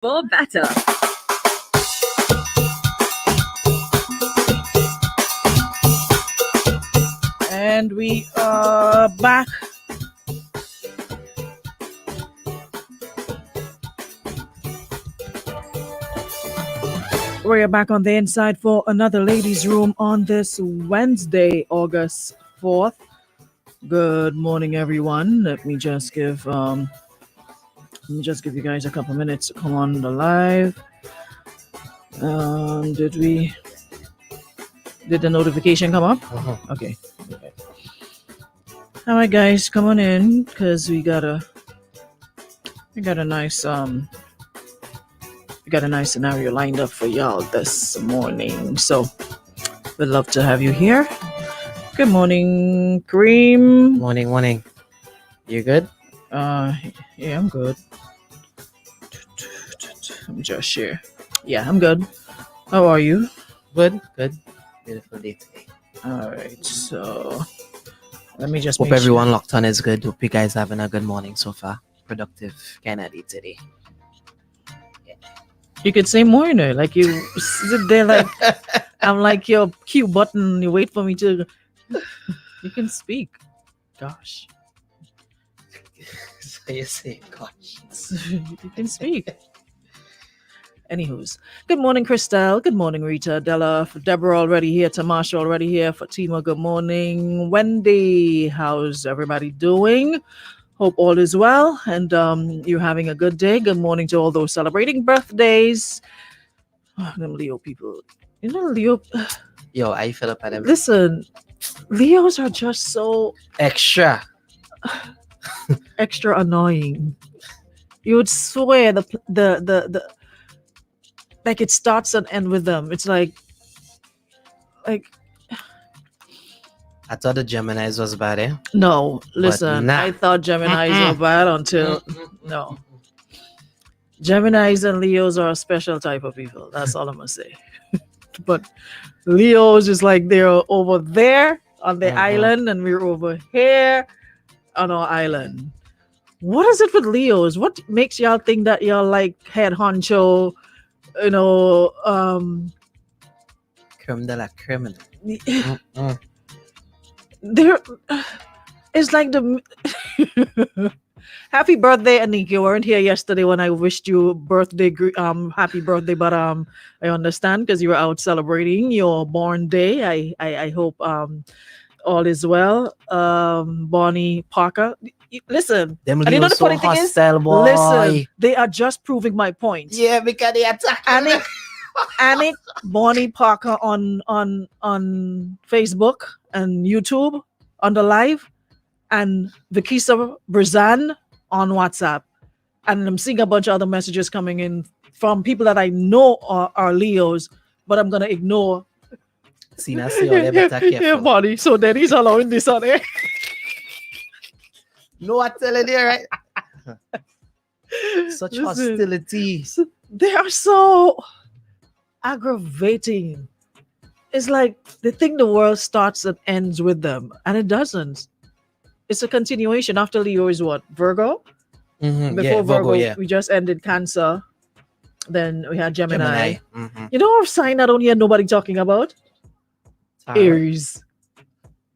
for better. And we are back. We're back on the inside for another ladies' room on this Wednesday, August 4th. Good morning, everyone. Let me just give you guys a couple minutes to come on the live. Did the notification come up? Okay. All right, guys, come on in because we got a nice scenario lined up for y'all this morning. So we'd love to have you here. Good morning, Kareem. Morning. You good? Yeah, I'm good. Let me just share. Yeah, I'm good. How are you? Good. Beautiful day today. All right, so let me just hope everyone locked on is good. Hope you guys having a good morning so far. Productive kind of day today. You could say more, like you sit there like I'm like your cue button. You wait for me to. You can speak. Gosh. So you say, gosh. You can speak. Anywho's. Good morning, Christelle. Good morning, Rita. Della. Deborah already here. Tamasha already here. Fatima, good morning. Wendy, how's everybody doing? Hope all is well and you're having a good day. Good morning to all those celebrating birthdays. Oh, them Leo people. Leo. Yo, I feel up at them. Listen, Leos are just so extra annoying. You would swear the like it starts and ends with them. It's like I thought the Geminis was bad, eh? No, listen. Nah. I thought Geminis were bad until no. Geminis and Leos are a special type of people. That's all I'm gonna say. But Leos is like they're over there on the island and we're over here on our island. What is it with Leos? What makes y'all think that y'all like head honcho? Creme de la creme. There, it's like the happy birthday, Anik. You weren't here yesterday when I wished you happy birthday, but I understand because you were out celebrating your born day. I hope all is well. Bonnie Parker, listen. Them and you know the Leos so funny thing is, boy. listen, they are just proving my point. Yeah, because they attack Anik Bonnie Parker on Facebook and YouTube on the live, and Vikisa Brazan on WhatsApp. And I'm seeing a bunch of other messages coming in from people that I know are Leos, but I'm going to ignore. Yeah, Bonnie. So then he's allowing this on air. No, I'm telling you, right? Such hostility. They are so aggravating. It's like they think the world starts and ends with them, and it doesn't. It's a continuation. After Leo is what? Virgo? Before Virgo, we just ended Cancer. Then we had Gemini. You know a sign I don't hear nobody talking about? Aries.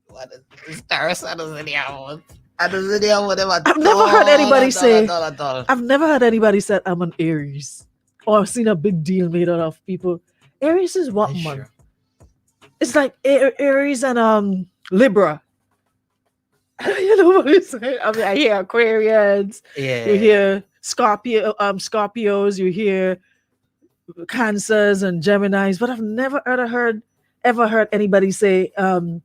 What is Taurus? I don't know. I've never heard anybody say. I've never heard anybody say I'm an Aries, or seen a big deal made out of people. Aries is what month? Sure. It's like Aries and Libra. You know what I'm saying? I mean, I hear Aquarians. Yeah. You hear Scorpios. You hear Cancers and Geminis, but I've never ever heard anybody say I'm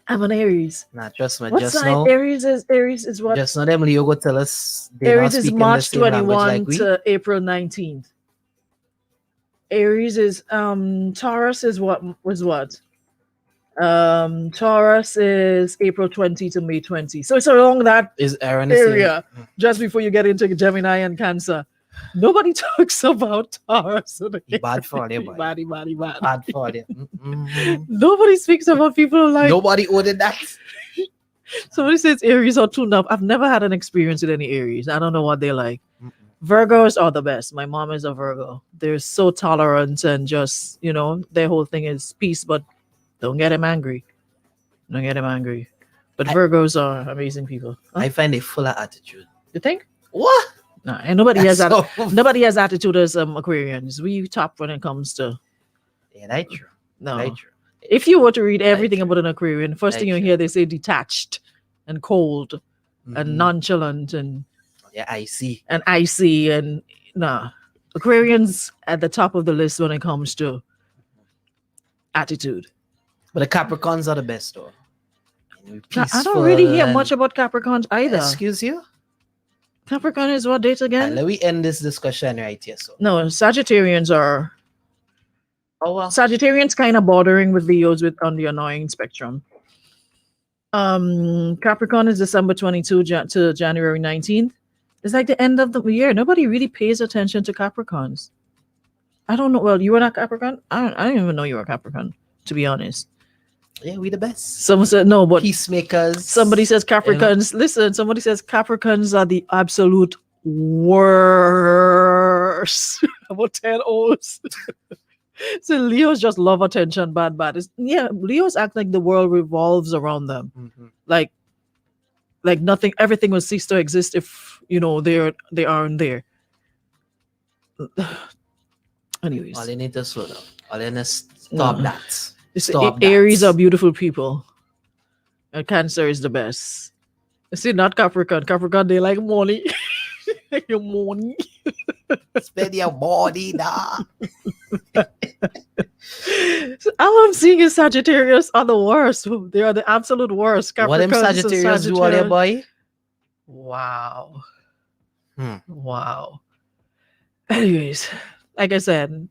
an Aries. Nah, trust me. What just sign? Know, Aries is what? Just know them Leo go tell us. Aries is March 21 to April 19th. Aries is Taurus is what was what? Taurus is April 20 to May 20. So it's along that area just before you get into Gemini and Cancer. Nobody talks about Taurus. Bad for them. Bad. Bad for them. Nobody speaks about people like. Nobody ordered that. Somebody says Aries are tuned up. I've never had an experience with any Aries. I don't know what they're like. Virgos are the best. My mom is a Virgo. They're so tolerant and just, their whole thing is peace, but don't get him angry. Don't get him angry. But I- Virgos are amazing people. Huh? I find it full of attitude. You think? What? No, and nobody has that. So- Nobody has attitude as Aquarians. We top when it comes to Yeah, that's true. no. That's true. If you were to read everything true. about an Aquarian, first thing you Right, hear they say detached and cold Mhm. and nonchalant and Yeah, I see. icy and nah. Aquarians at the top of the list when it comes to attitude. But the Capricorns are the best, though. Now, I don't really hear Peaceful much and- about Capricorns either. Excuse you? Capricorn is what date again? Let me end this discussion right here. So, No, Sagittarians are oh well. Sagittarians kind of bordering with Leos on the annoying spectrum. Capricorn is December 22 to January 19th. It's like the end of the year. Nobody really pays attention to Capricorns. I don't know. Well, you were not Capricorn? I don't even know you were Capricorn, to be honest. Yeah, we the best. Someone said no, but Peacemakers. somebody says Capricorns. Listen, somebody says Capricorns are the absolute worst. About 10 O's. So Leos just love attention, bad. Leos act like the world revolves around them. Mhm. Like nothing, everything will cease to exist if they aren't there. Anyways, All you need to slow down. All you need to stop No. that. you see, stop Aries that. are beautiful people, and Cancer is the best. You see, not Capricorn. Capricorn, they like money. Your money. Spend your body now. So all I'm seeing is Sagittarius are the worst. They are the absolute worst. What them Capricorns and Sagittarius do all there, boy? Wow. Hmm. Wow. Anyways, like I said,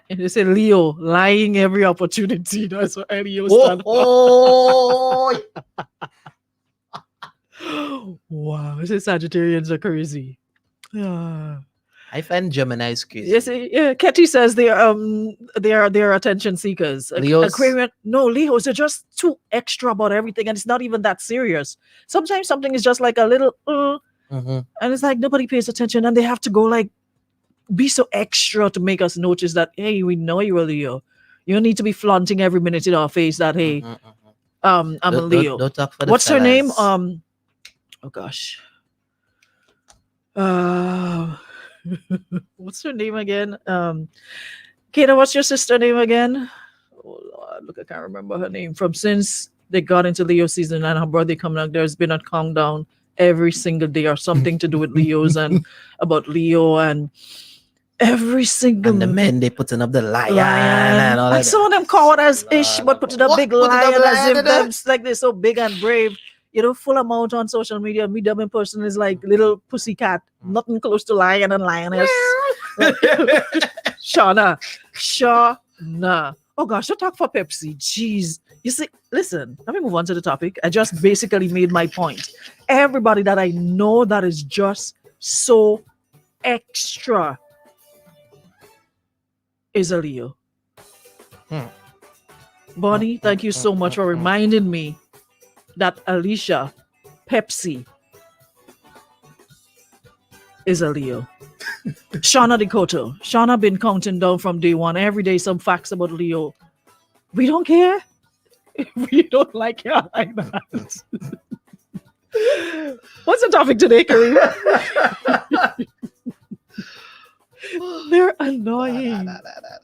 they say Leo lying every opportunity. That's what Leo stand for. Oh, Wow. They say Sagittarians are crazy. Yeah. I find Gemini's crazy. Yes, yeah. Ketty says they are attention seekers. Leos? Aquarian, no, Leos are just too extra about everything, and it's not even that serious. Sometimes something is just like a little, Mhm. and it's like nobody pays attention, and they have to go like be so extra to make us notice that hey, we know you're a Leo. You don't need to be flaunting every minute in our face that hey, Mhm, mhm. I'm a Don't- Leo. Don't talk for the What's her name? fellas. Oh gosh. What's her name again? Kata, what's your sister name again? Oh Lord, look, I can't remember her name. From since they got into Leo season and her birthday coming up, there's been a countdown every single day or something to do with Leos and about Leo and every single And the men they putting up the lion, lion. and all Like that. some of them call it as ish, but put it a What? big Put it up lion as lion if in them it? like they're so big and brave. Full amount on social media. Me dumb in person is like little pussycat, nothing close to lion and lioness. Shauna. Oh gosh, don't talk for Pepsi. Jeez. You see, listen, let me move on to the topic. I just basically made my point. Everybody that I know that is just so extra is a Leo. Bonnie, thank you so much for reminding me that Alicia Pepsi is a Leo. Shauna Dakota. Shauna been counting down from day one. Every day some facts about Leo. We don't care. We don't like her like that. What's the topic today, Kareem? They're annoying.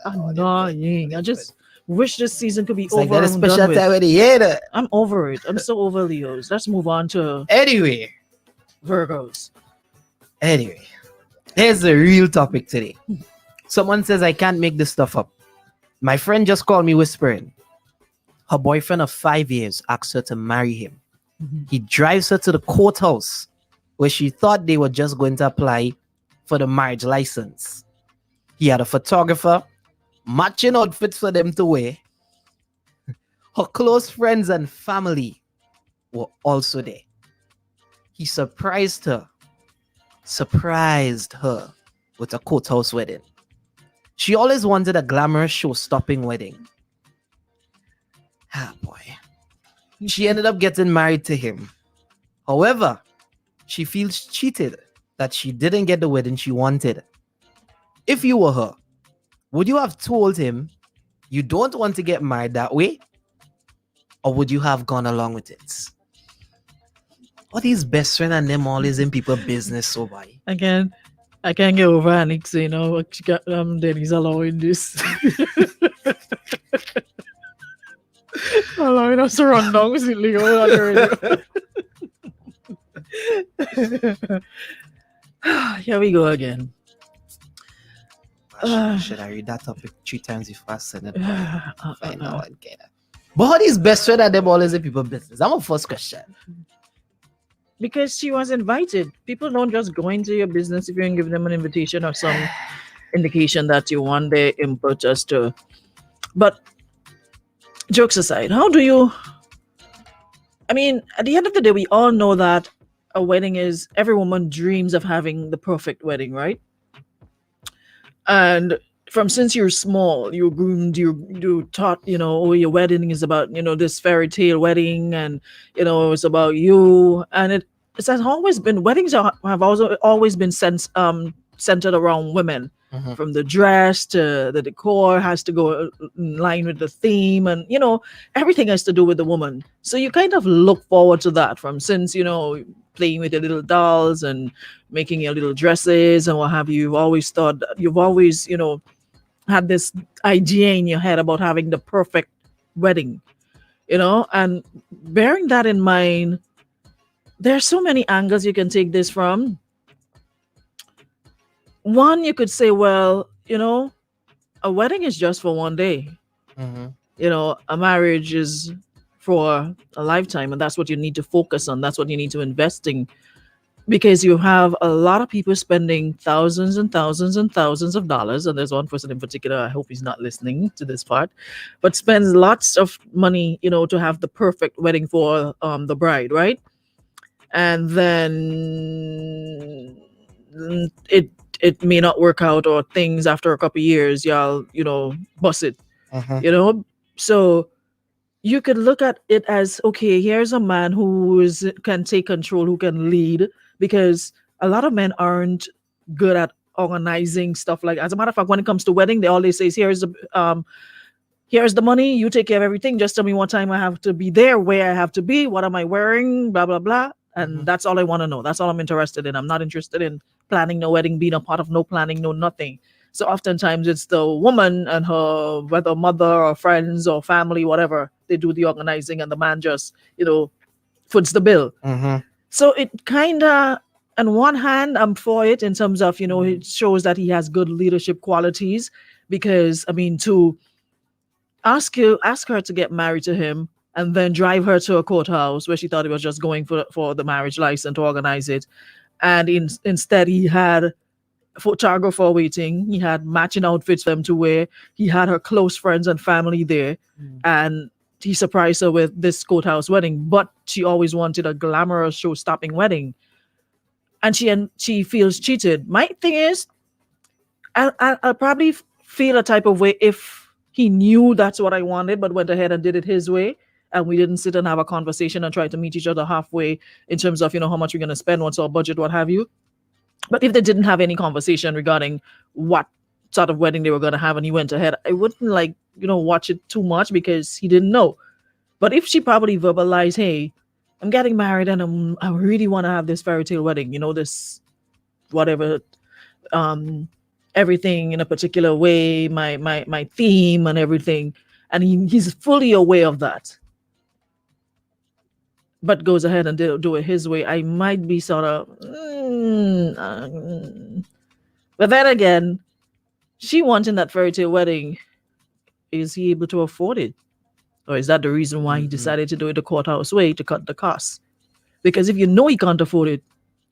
Annoying. I just wish this season could be It's like over that and done special with. time of the year. Though. I'm over it. I'm so over Leos. Let's move on to Anyway, Virgos. here's the real topic today. Someone says I can't make this stuff up. My friend just called me whispering. Her boyfriend of 5 years asked her to marry him. He drives her to the courthouse where she thought they were just going to apply for the marriage license. He had a photographer, matching outfits for them to wear. Her close friends and family were also there. He surprised her with a courthouse wedding. She always wanted a glamorous show-stopping wedding. Ah, boy. She ended up getting married to him. However, she feels cheated that she didn't get the wedding she wanted. If you were her, would you have told him you don't want to get married that way? Or would you have gone along with it? All these best friend and them always in people business, so why? Again, I can't get over Annick saying, Denny's allowing this. Allowing us to run down is illegal on the radio. Here we go again. Should I read that topic 3 times before I send it? Find out again. But how these best friend and them always in people business? I'm a first question. Because she was invited. People don't just go into your business if you don't give them an invitation or some indication that you want their input as to. But jokes aside, how do you? I mean, at the end of the day, we all know that a wedding is every woman dreams of having the perfect wedding, right? And from since you're small, you're groomed, you taught, oh, your wedding is about, this fairy tale wedding, and it's about you, and it has always been weddings have also always been centered around women. Mhm. From the dress to the decor has to go in line with the theme, and everything has to do with the woman. So you kind of look forward to that from since playing with your little dolls and making your little dresses and what have you. You've always had this idea in your head about having the perfect wedding, and bearing that in mind, there are so many angles you can take this from. One, you could say, well, a wedding is just for one day. Mhm. A marriage is for a lifetime, and that's what you need to focus on. That's what you need to invest in, because you have a lot of people spending thousands and thousands and thousands of dollars. And there's one person in particular, I hope he's not listening to this part, but spends lots of money, to have the perfect wedding for the bride, right? And then it may not work out, or things after a couple of years, y'all, bust it, Mhm. So you could look at it as, okay, here's a man can take control, who can lead, because a lot of men aren't good at organizing stuff. Like, as a matter of fact, when it comes to wedding, they always say, here's the money, you take care of everything, just tell me what time I have to be there, where I have to be, what am I wearing, blah blah blah. And Mhm. that's all I want to know. That's all I'm interested in. I'm not interested in planning no wedding, being a part of no planning, no nothing. So oftentimes it's the woman and her, whether mother or friends or family, whatever, they do the organizing, and the man just, foots the bill. Mhm. So it kind of, on one hand, I'm for it in terms of, it shows that he has good leadership qualities, because, I mean, to ask her to get married to him and then drive her to a courthouse where she thought he was just going for the marriage license to organize it. And instead he had a photographer waiting, he had matching outfits for them to wear, he had her close friends and family there, and he surprised her with this courthouse wedding. But she always wanted a glamorous, show-stopping wedding, and she feels cheated. My thing is, I'll probably feel a type of way if he knew that's what I wanted, but went ahead and did it his way, and we didn't sit and have a conversation and try to meet each other halfway in terms of how much we're going to spend, what's our budget, what have you. But if they didn't have any conversation regarding what sort of wedding they were going to have, and he went ahead, I wouldn't watch it too much, because he didn't know. But if she probably verbalized, hey, I'm getting married and I really want to have this fairy tale wedding, this whatever, everything in a particular way, my theme and everything, and he's fully aware of that, but goes ahead and do it his way, I might be sort of, but then again, she wanting that fairy tale wedding, is he able to afford it? Or is that the reason why he decided to do it the courthouse way, to cut the costs? Because if you know he can't afford it,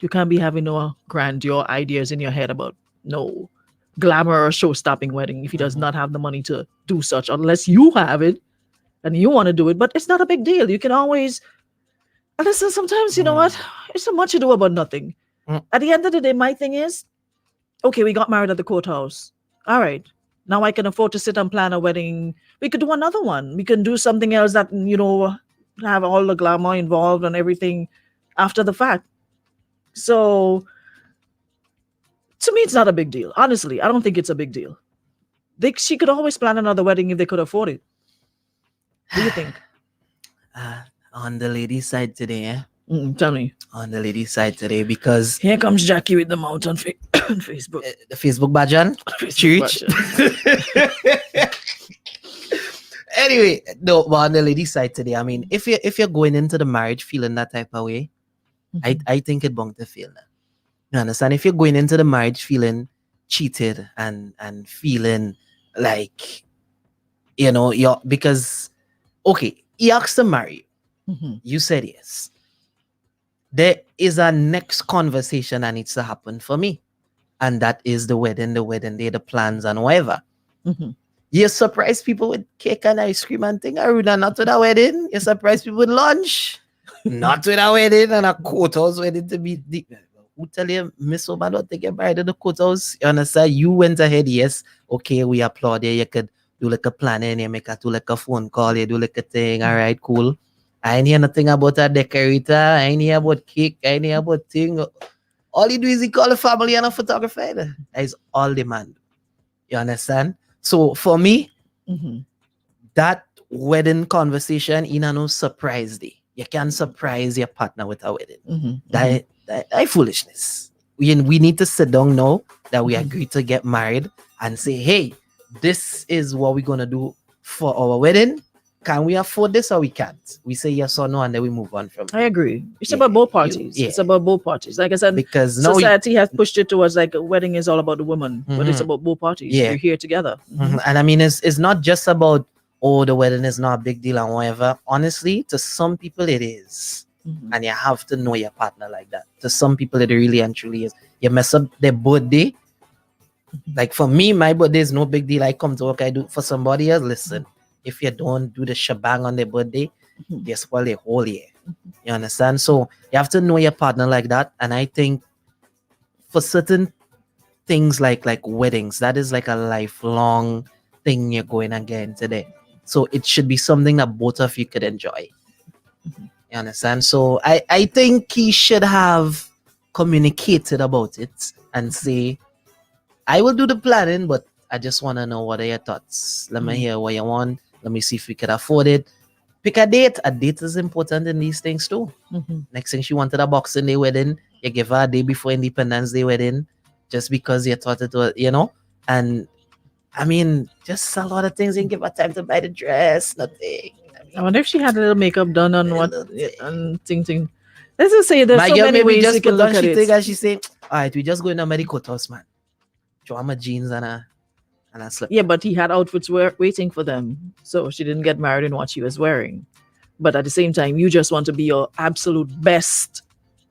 you can't be having no grandeur ideas in your head about no glamour or show-stopping wedding if he does not have the money to do such, unless you have it and you want to do it. But it's not a big deal. You can always, and listen, sometimes, you know what? It's so much to do about nothing. At the end of the day, my thing is, okay, we got married at the courthouse. All right. Now I can afford to sit and plan a wedding. We could do another one. We can do something else that, have all the glamour involved and everything after the fact. So To me, it's not a big deal. Honestly, I don't think it's a big deal. She could always plan another wedding if they could afford it. What do you think? On the ladies' side today, Tell me. On the ladies' side today, because Here comes Jackie with the mouth on, on Facebook. the Facebook Bajan, church. Anyway, no, but on the ladies' side today, I mean, if you're going into the marriage feeling that type of way, I think it bound to fail. You understand? If you're going into the marriage feeling cheated and feeling like, you're because okay, he asked to marry you. You said yes. There is a next conversation that needs to happen for me, and that is the wedding day, the plans and whatever. You surprise people with cake and ice cream and thing, Aruna, not with a wedding. You surprise people with lunch, not with a wedding and a courthouse wedding to be deep. Who tell you, Miss Oba, don't take your bride to the courthouse? You understand? You went ahead, yes. Okay, we applaud you. You could do like a planning, you make do like a phone call, you do like a thing. All right, cool. I ain't hear nothing about a decorator. I ain't hear about cake. I ain't hear about thing. All you do is you call the family and a photographer. That is all demand. You understand? So for me, that wedding conversation in no surprise day. You can surprise your partner with a wedding. That foolishness. We need to sit down now that we agree to get married and say, hey, this is what we're gonna do for our wedding. Can we afford this or we can't? We say yes or no, and then we move on from it. I agree. It's about both parties. It's about both parties. Like I said, because society has pushed it towards like a wedding is all about the woman, but it's about both parties. You're here together. And I mean, it's not just about, oh, the wedding is not a big deal and whatever. Honestly, to some people it is. And you have to know your partner like that. To some people it really and truly is. You mess up their birthday. Like for me, my birthday is no big deal. I come to work, I do it for somebody else. Listen, if you don't do the shebang on their birthday, you spoil the whole year. You understand? So you have to know your partner like that. And I think for certain things like weddings, that is like a lifelong thing you're going again today. So it should be something that both of you could enjoy. You understand? So I think he should have communicated about it and say, I will do the planning, but I just want to know what are your thoughts. Let me hear what you want. Let me see if we could afford it. Pick a date. A date is important in these things too. Next thing, she wanted a Boxing Day wedding. You give her a day before Independence Day wedding just because you thought it was, and I mean, just a lot of things. You didn't give her time to buy the dress, nothing. I wonder if she had a little makeup done on what and thing. Let's just say there's so many ways you can look at it. And she say, all right, we just go in a medical house, man. Show my jeans and a slip. Yeah, but he had outfits waiting for them. So she didn't get married in what she was wearing. But at the same time, you just want to be your absolute best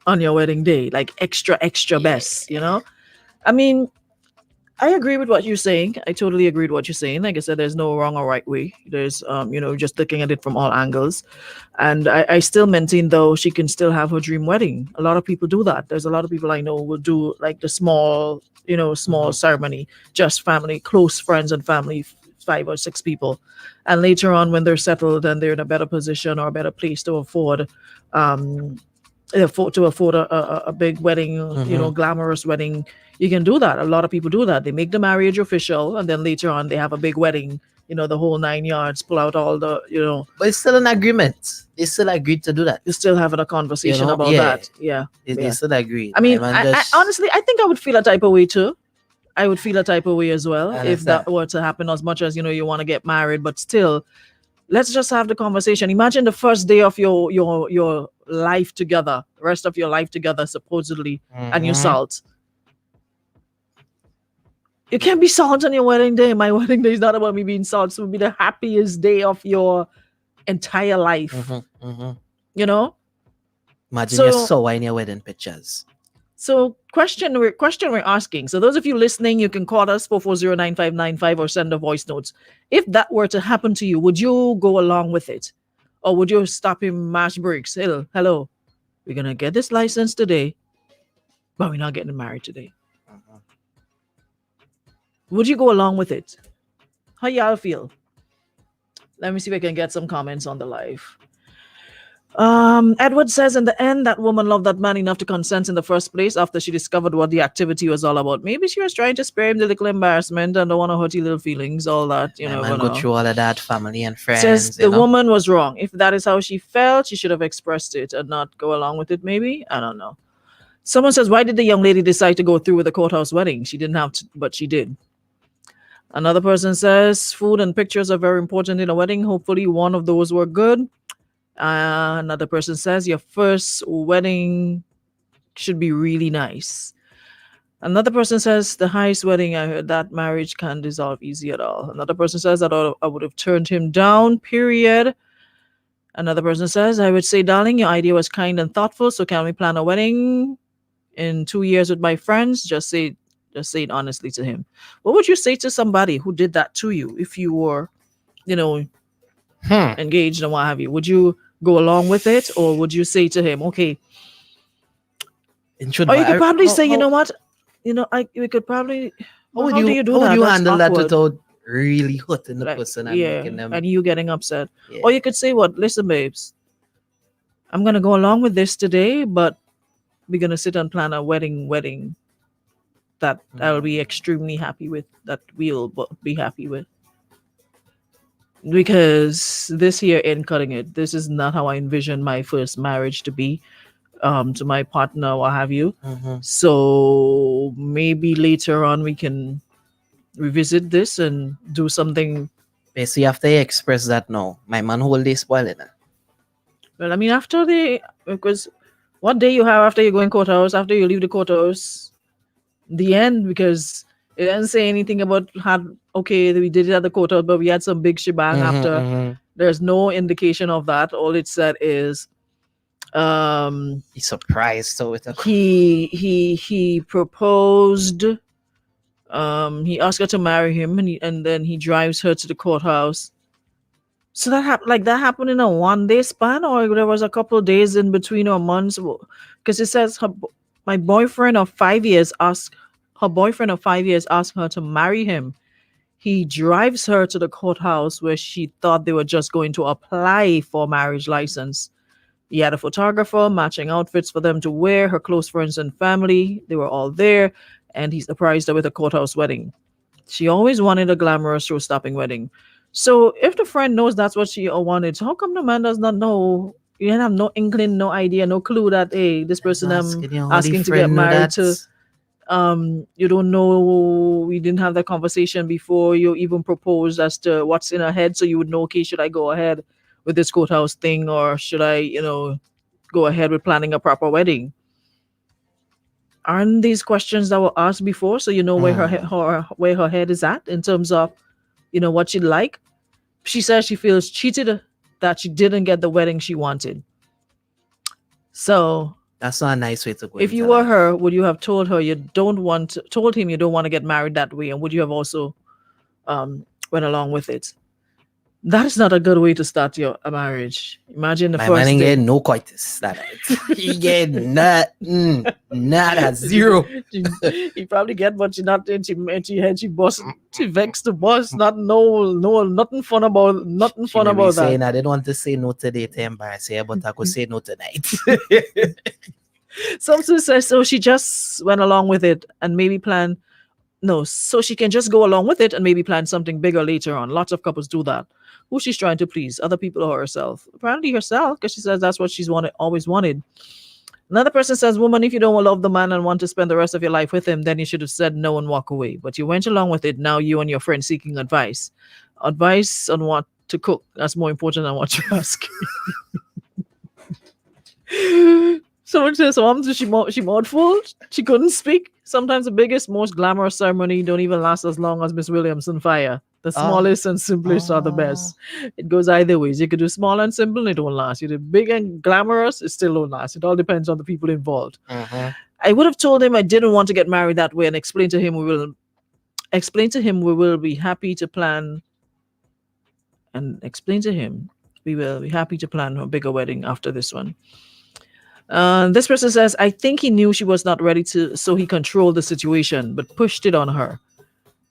on your wedding day. Like extra best, I mean, I agree with what you're saying. I totally agree with what you're saying. Like I said, there's no wrong or right way. There's, just looking at it from all angles. And I still maintain, though, she can still have her dream wedding. A lot of people do that. There's a lot of people I know will do like the small ceremony, just family, close friends and family, 5 or 6 people. And later on, when they're settled and they're in a better position or a better place to afford a big wedding, glamorous wedding, you can do that. A lot of people do that. They make the marriage official, and then later on they have a big wedding, the whole 9 yards, pull out all the, But it's still an agreement. They still agreed to do that. You're still having a conversation about that. Yeah. They still agreed. I mean, I honestly, I think I would feel a type of way too. I would feel a type of way as well if that were to happen, as much as, you want to get married, but still, let's just have the conversation. Imagine the first day of your life together, rest of your life together, supposedly, and you salt. You can't be salt on your wedding day. My wedding day is not about me being salt. So it would be the happiest day of your entire life. Imagine you're sour in your wedding pictures. So question we're asking. So those of you listening, you can call us 440-9595 or send a voice notes. If that were to happen to you, would you go along with it? Or would you stop him, mash brakes? Hello, we're going to get this license today, but we're not getting married today. Would you go along with it? How y'all feel? Let me see if I can get some comments on the live. Edward says in the end that woman loved that man enough to consent in the first place after she discovered what the activity was all about. Maybe she was trying to spare him the little embarrassment and don't want to hurt his little feelings, all that, you My never man go know. through all of that, family and Says friends, the woman was wrong. If that is how she felt, she should have expressed it and not go along with it, maybe. I don't know. Someone says, why did the young lady decide to go through with the courthouse wedding? She didn't have to, but she did. Another person says, food and pictures are very important in a wedding. Hopefully, one of those were good. Another person says, your first wedding should be really nice. Another person says, the highest wedding I heard, that marriage can't dissolve easy at all. Another person says that I would have turned him down, period. Another person says, I would say, darling, your idea was kind and thoughtful. So can we plan a wedding in 2 years with my friends? Just say it honestly to him. What would you say to somebody who did that to you if you were, engaged and what have you? Would you go along with it, or would you say to him, okay? Or you could probably say, you know what? We could probably. How would how you, do you do how would that? you That's handle that awkward. without really hurting the Like, person and yeah, making them? and you getting upset. Yeah. Or you could say, what? Listen, babes, I'm gonna go along with this today, but we're gonna sit and plan a wedding that I'll be extremely happy with, that we'll be happy with. Because this here ain't cutting it. This is not how I envisioned my first marriage to be, to my partner, what have you. So maybe later on we can revisit this and do something. Basically, after you express that now, my man hold this spoiling. Well, I mean, because what day you have after you go in courthouse, after you leave the courthouse, the end, because it doesn't say anything about okay, we did it at the courthouse, but we had some big shebang after. There's no indication of that. All it said is He's surprised. So it's he proposed. He asked her to marry him, and then he drives her to the courthouse. So that happened in a 1 day span, or there was a couple of days in between, or months, because it says my boyfriend of 5 years asked her boyfriend of 5 years asked her to marry him. He drives her to the courthouse where she thought they were just going to apply for marriage license. He had a photographer, matching outfits for them to wear, her close friends and family. They were all there, and he surprised her with a courthouse wedding. She always wanted a glamorous show-stopping wedding. So if the friend knows that's what she wanted, so how come the man does not know? You didn't have no inkling, no idea, no clue that, hey, this person I'm asking to get married to, you don't know, we didn't have that conversation before you even proposed as to what's in her head, so you would know, okay, should I go ahead with this courthouse thing, or should I, go ahead with planning a proper wedding? Aren't these questions that were asked before, so you know where her head is at in terms of, what she'd like? She says she feels cheated that she didn't get the wedding she wanted. So that's not a nice way to go. If you were her, would you have told him you don't want to get married that way, and would you have also went along with it? That is not a good way to start your marriage. Imagine the my first man day. Get no coitus. He get nothing, not zero. He probably get, but she boss, she vexed the boss. Nothing fun about that. Saying I didn't want to say no today to embarrass her, but I could say no tonight. Something says so. She just went along with it and maybe plan. No, so she can just go along with it and maybe plan something bigger later on. Lots of couples do that. Who she's trying to please, other people or herself? Apparently herself, because she says that's what she's always wanted. Another person says, woman, if you don't love the man and want to spend the rest of your life with him, then you should have said no and walk away. But you went along with it. Now you and your friend seeking advice on what to cook. That's more important than what you're asking. Someone says, she mouthful. She couldn't speak. Sometimes the biggest, most glamorous ceremony don't even last as long as Miss Williamson fire. The smallest and simplest are the best. It goes either ways. You could do small and simple, and it don't last. You do big and glamorous, it still don't last. It all depends on the people involved. I would have told him I didn't want to get married that way, and explain to him we will be happy to plan. And explain to him we will be happy to plan a bigger wedding after this one. This person says, I think he knew she was not ready so he controlled the situation, but pushed it on her.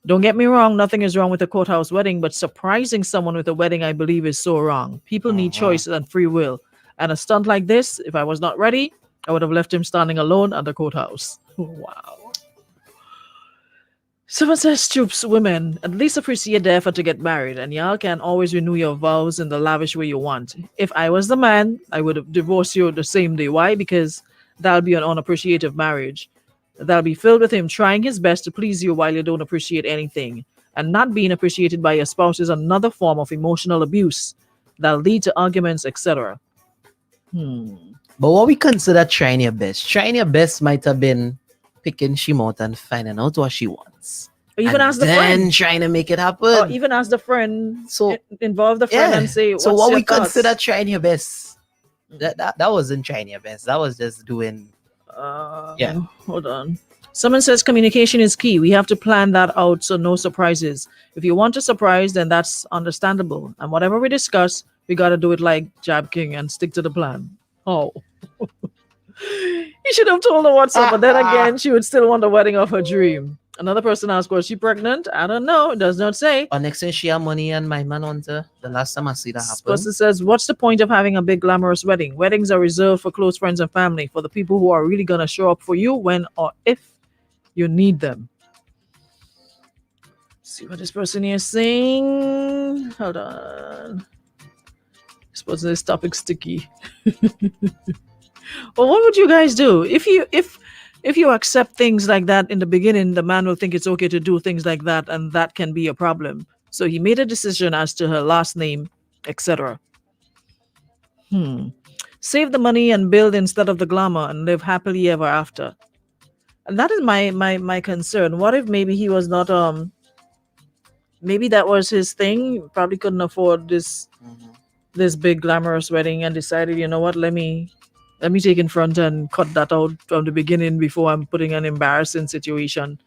Don't get me wrong, nothing is wrong with a courthouse wedding, but surprising someone with a wedding, I believe, is so wrong. People need choice and free will. And a stunt like this, if I was not ready, I would have left him standing alone at the courthouse. Wow. Someone says, Stoops, women, at least appreciate the effort to get married, and y'all can always renew your vows in the lavish way you want. If I was the man, I would have divorced you the same day. Why? Because that'll be an unappreciative marriage. That'll be filled with him trying his best to please you while you don't appreciate anything. And not being appreciated by your spouse is another form of emotional abuse that'll lead to arguments, etc. But what we consider trying your best might have been picking she out and finding out what she wants. Or even and ask the then friend. trying to make it happen. Or even ask the friend. So Involve the friend yeah. and say, So what's what your we thoughts? consider trying your best. That wasn't trying your best. That was just doing. Yeah. Hold on. Someone says communication is key. We have to plan that out so no surprises. If you want a surprise, then that's understandable. And whatever we discuss, we got to do it like Jab King and stick to the plan. Oh. You should have told her what's up, but then again, she would still want the wedding of her dream. Another person asked, was she pregnant? I don't know. It does not say. Or next thing she had money and my man on her. The last time I see that happen. Person says, what's the point of having a big glamorous wedding? Weddings are reserved for close friends and family, for the people who are really going to show up for you when or if you need them. See what this person here is saying. Hold on. Suppose this topic's sticky. Well, what would you guys do if you accept things like that in the beginning? The man will think it's okay to do things like that, and that can be a problem. So he made a decision as to her last name, etc. Save the money and build instead of the glamour and live happily ever after. And that is my concern. What if maybe he was not maybe that was his thing, probably couldn't afford this big glamorous wedding and decided, you know what, let me take in front and cut that out from the beginning before I'm putting an embarrassing situation.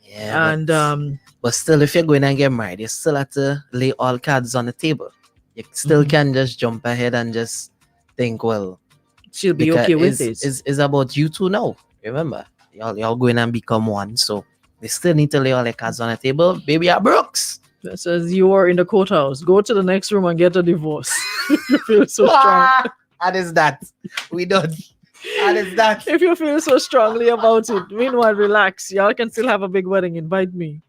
Yeah. And but still, if you're going and get married, you still have to lay all cards on the table. You still can't just jump ahead and just think, well, she'll be okay with it. It's about you two now. Remember, y'all going and become one. So they still need to lay all their cards on the table. Baby are Brooks. That says you are in the courthouse. Go to the next room and get a divorce. If you feel so strong. That is that. We done. That is that. If you feel so strongly about it. Meanwhile, relax. Y'all can still have a big wedding. Invite me.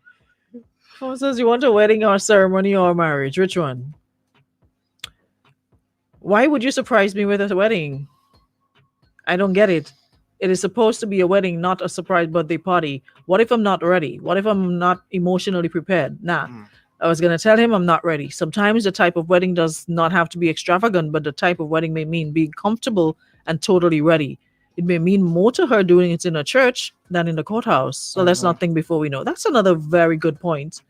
Someone says you want a wedding or a ceremony or a marriage. Which one? Why would you surprise me with a wedding? I don't get it. It is supposed to be a wedding, not a surprise birthday party. What if I'm not ready? What if I'm not emotionally prepared? Nah. I was going to tell him I'm not ready. Sometimes the type of wedding does not have to be extravagant, but the type of wedding may mean being comfortable and totally ready. It may mean more to her doing it in a church than in the courthouse. So let's not think before we know. That's another very good point.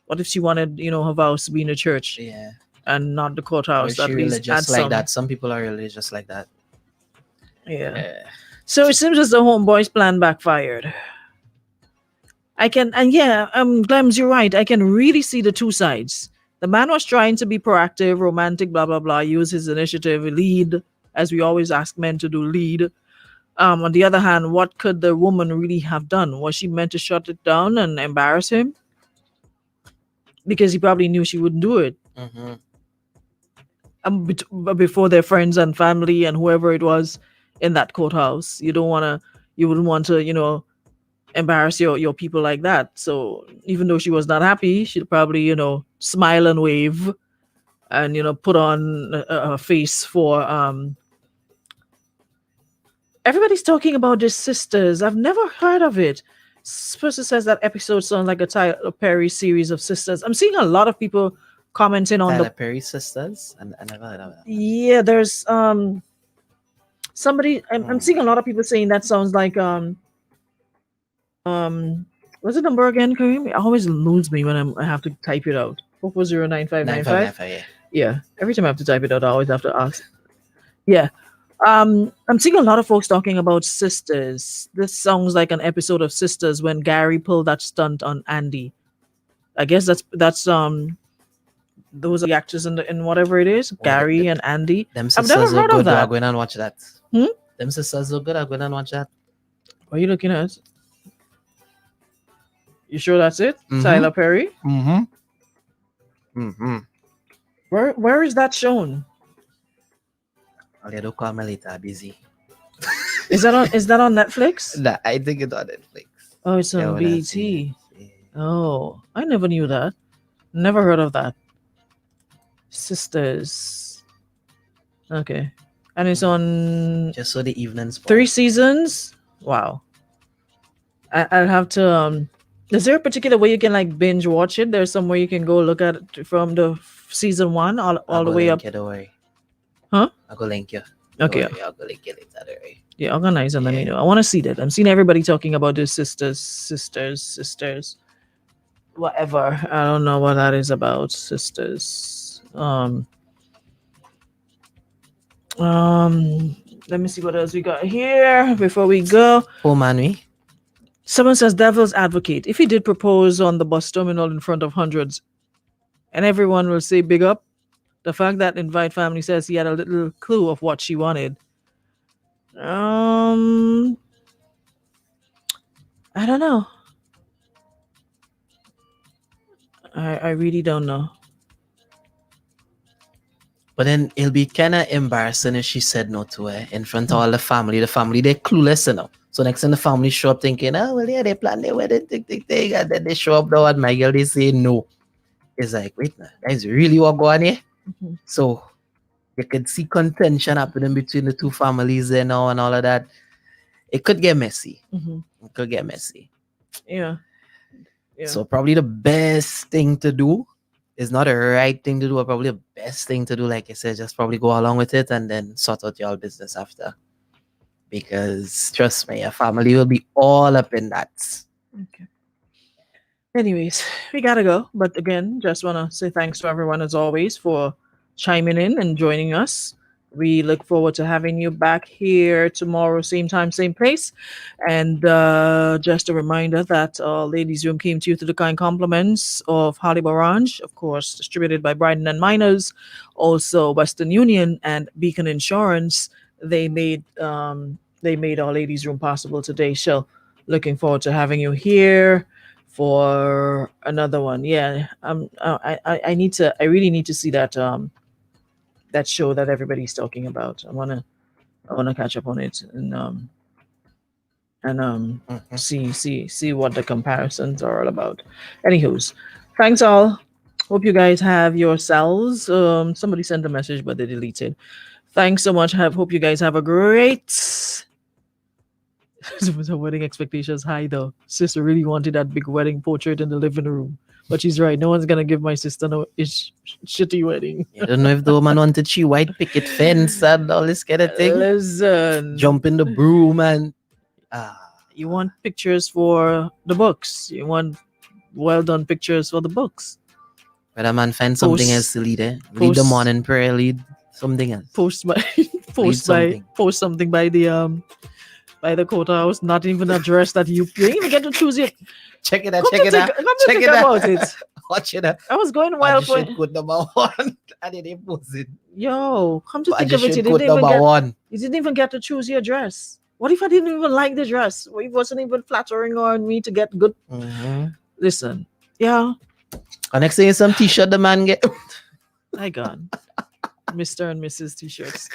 What if she wanted, her vows to be in a church? Yeah. And not the courthouse? Or is she religious like that? Some people are religious like that. Yeah. So it seems as the homeboy's plan backfired. Glems, you're right. I can really see the two sides. The man was trying to be proactive, romantic, blah, blah, blah, use his initiative, lead, as we always ask men to do, lead. On the other hand, what could the woman really have done? Was she meant to shut it down and embarrass him? Because he probably knew she wouldn't do it. Before their friends and family and whoever it was in that courthouse. You wouldn't want to, embarrass your people like that. So even though she was not happy, she'd probably, smile and wave and, put on a face for, everybody's talking about these sisters. I've never heard of it. This person says that episode sounds like a Tyler Perry series of sisters. I'm seeing a lot of people commenting on Tyler Perry sisters. I never heard of that. Yeah, there's somebody. I'm seeing a lot of people saying that sounds like what's the number again, Kareem? It always lose me when I have to type it out. 4409595. Yeah, every time I have to type it out, I always have to ask. Yeah. I'm seeing a lot of folks talking about Sisters. This sounds like an episode of Sisters when Gary pulled that stunt on Andy. I guess that's those are the actors in whatever it is, Gary and Andy. I've never heard of that. I'm going and watch that. Them sisters look good. I'm going and watch that. What are you looking at? You sure that's it? Tyler Perry? Where is that shown? Already Carmelita busy. Is that on Netflix? Nah, I think it's on Netflix. Oh, it's Yeah, on when I see BT. it. Oh, I never knew that. Never heard of that. Sisters. Okay. And it's on Just so the evening spot. 3 seasons. Wow. I'll have to is there a particular way you can like binge watch it? There's somewhere you can go look at it from the season 1 all the way up. Don't worry. Huh? I'll go link you. Don't Okay. worry, I'll go link you later. Don't worry. Yeah, organize and let me Yeah. know. I want to see that. I'm seeing everybody talking about this sisters. Whatever. I don't know what that is about. Sisters. Let me see what else we got here before we go. Oh man, we. Someone says devil's advocate. If he did propose on the bus terminal in front of hundreds, and everyone will say big up, the fact that Invite Family says he had a little clue of what she wanted. I don't know. I really don't know. But then it'll be kind of embarrassing if she said no to her in front of all the family. The family, they're clueless, you know. So next time the family show up thinking, oh, well, yeah, they plan their wedding, thing, and then they show up now and my girl, they say no. It's like, wait, nah, that is really what going on here? Mhm. So you could see contention happening between the two families there now and all of that. It could get messy. Mhm. It could get messy. Yeah. So probably the best thing to do is not the right thing to do, but probably the best thing to do, like I said, just probably go along with it and then sort out your business after. Because trust me, your family will be all up in that. Okay. Anyways, we gotta go. But again, just wanna say thanks to everyone as always for chiming in and joining us. We look forward to having you back here tomorrow, same time, same place. And just a reminder that Ladies Room came to you through the kind compliments of Holly Barange, of course, distributed by Bryden and Miners, also Western Union and Beacon Insurance. They made our Ladies Room possible today. So looking forward to having you here for another one. Yeah, I really need to see that that show that everybody's talking about. I wanna catch up on it and see what the comparisons are all about. Anywho's, thanks all. Hope you guys have yourselves. Somebody sent a message but they deleted. Thanks so much. Hope you guys have a great. Was her wedding expectations high though? Sister really wanted that big wedding portrait in the living room. But she's right. No one's gonna give my sister no shitty wedding. I don't know if the woman wanted she white picket fence and all this kind of thing. Listen, Jump in the broom and you want pictures for the books. You want well done pictures for the books. but a man find something Post- else to lead, eh? Lead the post- morning prayer, lead something else. Post by something. post something by the courthouse. Not even a dress that you didn't even get to choose it. Check it out, Come check to it out. think- come to Check think it out. about it. Watch it out. I was going wild for Should code number 1 and it ain't posted. yo. Come to think of it, you Should didn't code even number get 1. you didn't even get to choose your dress. What if I didn't even like the dress? What if it wasn't even flattering on me to get good? Listen, yeah, And next thing is some t-shirt the man get. I gone. Mr. and Mrs. T-shirts.